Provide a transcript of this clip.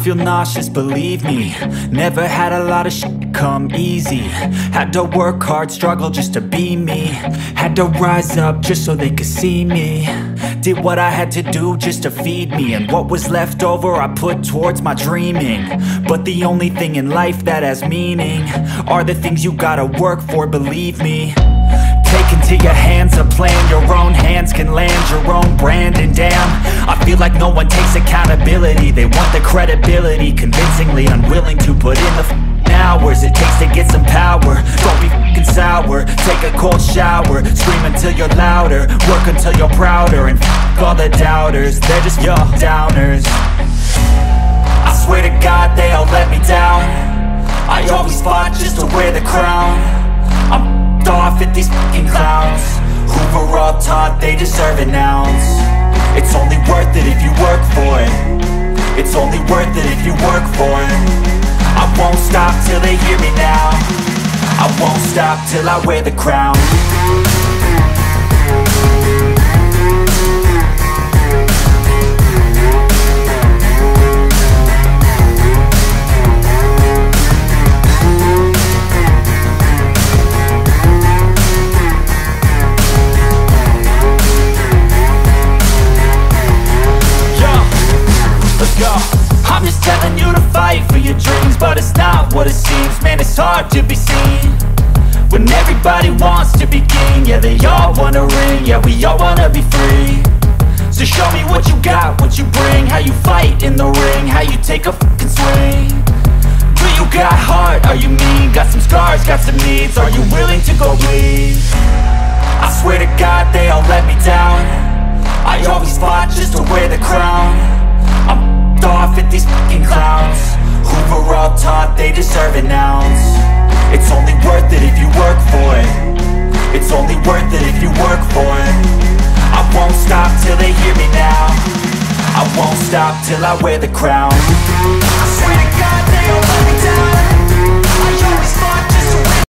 feel nauseous, believe me. Never had a lot of shit come easy. Had to work hard, struggle just to be me. Had to rise up just so they could see me. Did what I had to do just to feed me. And what was left over I put towards my dreaming. But the only thing in life that has meaning are the things you gotta work for, believe me. Take into your hands a plan. Your own hands can land your own brand. And damn, I feel like no one takes accountability. They want the credibility, convincingly unwilling to put in the hours it takes to get some power. Don't be f***ing sour, take a cold shower. Scream until you're louder, work until you're prouder. And f*** all the doubters, they're just your downers. I swear to God they all let me down. I always fought just to wear the crown. I'm off at these fucking clowns who were all taught they deserve an ounce. It's only worth it if you work for it. It's only worth it if you work for it. I won't stop till they hear me now. I won't stop till I wear the crown. I'm just telling you to fight for your dreams, but it's not what it seems. Man, it's hard to be seen when everybody wants to be king. Yeah, they all wanna ring, yeah, we all wanna be free. So show me what you got, what you bring. How you fight in the ring, how you take a fucking swing. Do you got heart, are you mean? Got some scars, got some needs, are you willing to go bleed? I swear to God they all let me down. I always fought just to wear the crown. I'm off at these fucking clowns who were all taught they deserve an ounce. It's only worth it if you work for it. It's only worth it if you work for it. I won't stop till they hear me now. I won't stop till I wear the crown.